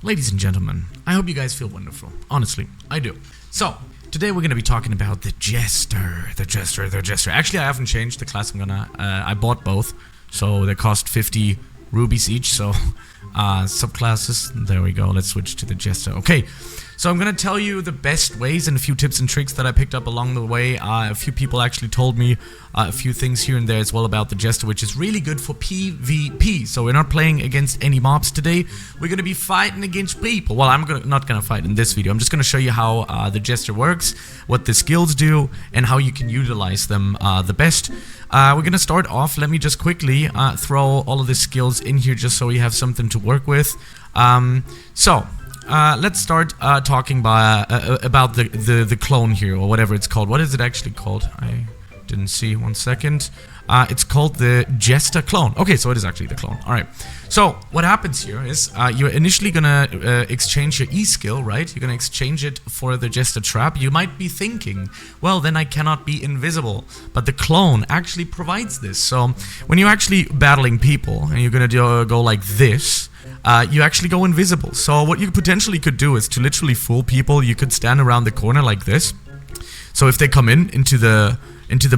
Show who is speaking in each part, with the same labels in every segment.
Speaker 1: Ladies and gentlemen, I hope you guys feel wonderful. Honestly, I do. So, today we're gonna be talking about the Jester. Actually, I haven't changed the class. I bought both, so they cost 50 rubies each. So, subclasses. There we go. Let's switch to the Jester. Okay. So I'm gonna tell you the best ways and a few tips and tricks that I picked up along the way. A few people actually told me a few things here and there as well about the Jester, which is really good for PvP. So we're not playing against any mobs today. We're gonna be fighting against people. Well, not gonna fight in this video. I'm just gonna show you how the Jester works, what the skills do, and how you can utilize them the best. We're gonna start off. Let me just quickly throw all of the skills in here just so we have something to work with. Let's start talking about the clone here, or whatever it's called. What is it actually called? I didn't see. 1 second. It's called the Jester clone. Okay, so it is actually the clone. Alright. So, what happens here is you're initially gonna exchange your E skill, right? You're gonna exchange it for the Jester trap. You might be thinking, well, then I cannot be invisible. But the clone actually provides this. So, when you're actually battling people, and you're gonna go like this, you actually go invisible. So what you potentially could do is to literally fool people. You could stand around the corner like this. So if they come into the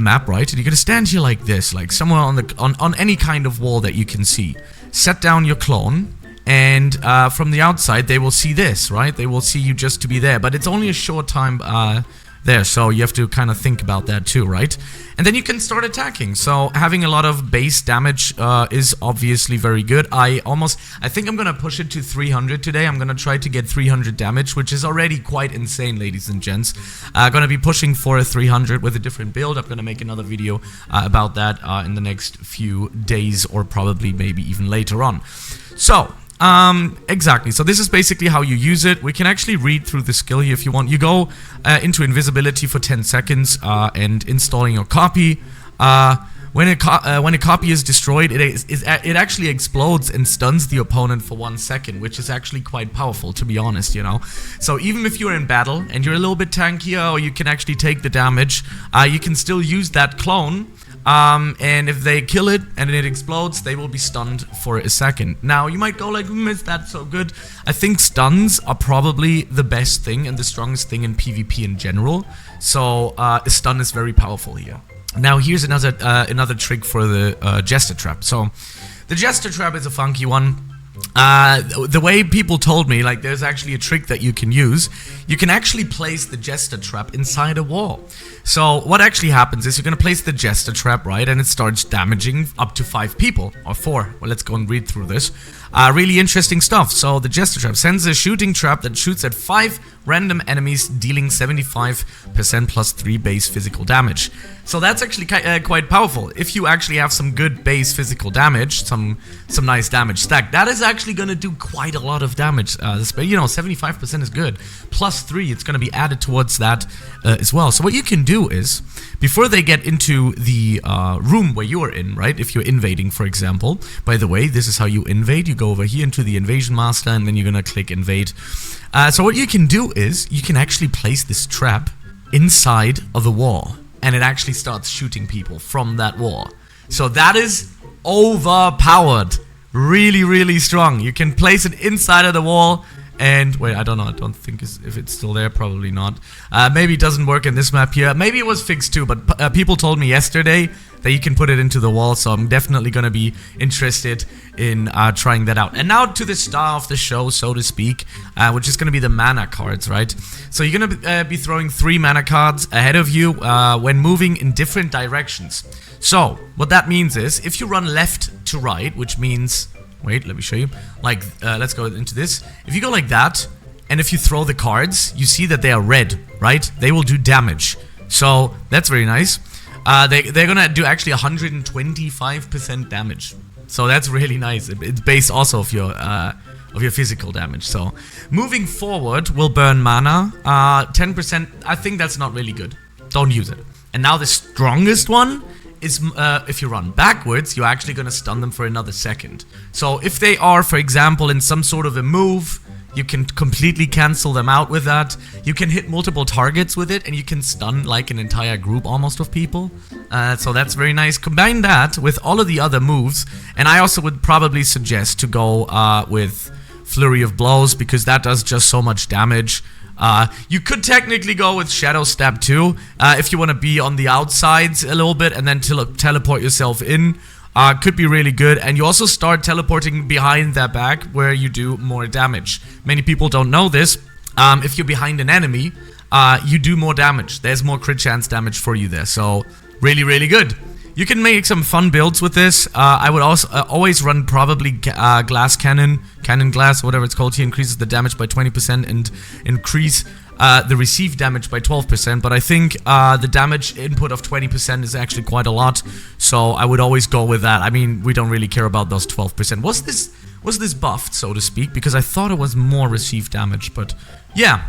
Speaker 1: map, right, and you're gonna stand here like this, like somewhere on any kind of wall that you can see. Set down your clone, and from the outside they will see this, right? They will see you just to be there, but it's only a short time there, so you have to kind of think about that too, right? And then you can start attacking. So having a lot of base damage is obviously very good. I think I'm gonna push it to 300 today. I'm gonna try to get 300 damage, which is already quite insane, ladies and gents. Gonna be pushing for a 300 with a different build. I'm gonna make another video about that in the next few days, or probably maybe even later on. So, exactly. So this is basically how you use it. We can actually read through the skill here if you want. You go into invisibility for 10 seconds and installing your copy. When a copy is destroyed, it actually explodes and stuns the opponent for 1 second, which is actually quite powerful, to be honest, you know. So even if you're in battle and you're a little bit tankier, or you can actually take the damage, you can still use that clone. And if they kill it and it explodes, they will be stunned for a second. Now, you might go like, is that so good? I think stuns are probably the best thing and the strongest thing in PvP in general. So, a stun is very powerful here. Now, here's another trick for the Jester trap. So, the Jester trap is a funky one. The way people told me, like, there's actually a trick that you can use. You can actually place the Jester trap inside a wall. So what actually happens is you're gonna place the Jester trap, right, and it starts damaging up to 5 people, or 4. Well, let's go and read through this. Really interesting stuff. So the Jester trap sends a shooting trap that shoots at 5 random enemies, dealing 75% plus 3 base physical damage. So that's actually quite powerful. If you actually have some good base physical damage, some nice damage stack, that is actually gonna do quite a lot of damage. You know, 75% is good. Plus 3, it's gonna be added towards that as well. So what you can do is, before they get into the room where you are in, right, if you're invading, for example, by the way, this is how you invade. You go over here into the invasion master, and then you're gonna click invade. So what you can do is, you can actually place this trap inside of the wall, and it actually starts shooting people from that wall. So that is overpowered. Really, really strong. You can place it inside of the wall. And wait, I don't know. I don't think if it's still there. Probably not. Maybe it doesn't work in this map here. Maybe it was fixed too. But people told me yesterday that you can put it into the wall. So I'm definitely gonna be interested in trying that out. And now to the star of the show, so to speak, which is gonna be the mana cards, right? So you're gonna be throwing 3 mana cards ahead of you when moving in different directions. So what that means is, if you run left to right, which means, wait, let me show you. Like, let's go into this. If you go like that, and if you throw the cards, you see that they are red, right? They will do damage. So, that's very nice. They're gonna do actually 125% damage. So, that's really nice. It's based also of your physical damage. So, moving forward will burn mana. 10%, I think that's not really good. Don't use it. And now the strongest one is, if you run backwards, you're actually gonna stun them for another second. So if they are, for example, in some sort of a move, you can completely cancel them out with that. You can hit multiple targets with it, and you can stun like an entire group almost of people. So that's very nice. Combine that with all of the other moves, and I also would probably suggest to go with Flurry of Blows, because that does just so much damage. You could technically go with Shadow Step too, if you want to be on the outsides a little bit and then teleport yourself in. Could be really good, and you also start teleporting behind their back where you do more damage. Many people don't know this. If you're behind an enemy, you do more damage. There's more crit chance damage for you there, so really, really good. You can make some fun builds with this. I would also always run probably Glass Cannon, Cannon Glass, whatever it's called. Here increases the damage by 20% and increase the received damage by 12%. But I think the damage input of 20% is actually quite a lot, so I would always go with that. I mean, we don't really care about those 12%. Was this buffed, so to speak? Because I thought it was more received damage, but yeah.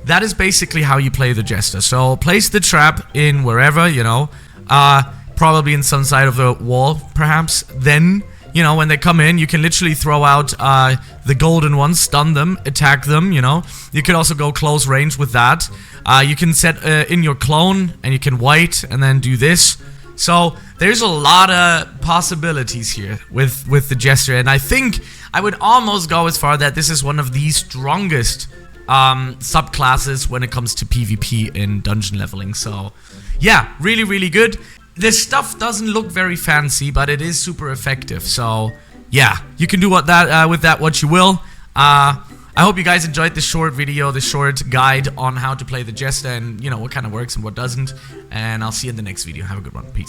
Speaker 1: That is basically how you play the Jester. So place the trap in wherever, you know, probably in some side of the wall, perhaps. Then, you know, when they come in, you can literally throw out the golden ones, stun them, attack them, you know. You can also go close range with that. You can set in your clone, and you can white, and then do this. So there's a lot of possibilities here with the Jester, and I think I would almost go as far that this is one of the strongest subclasses when it comes to PvP in dungeon leveling. So yeah, really, really good. This stuff doesn't look very fancy, but it is super effective. So yeah, you can do with that what you will. I hope you guys enjoyed this short video, this short guide on how to play the Jester and, you know, what kind of works and what doesn't. And I'll see you in the next video. Have a good one. Peace.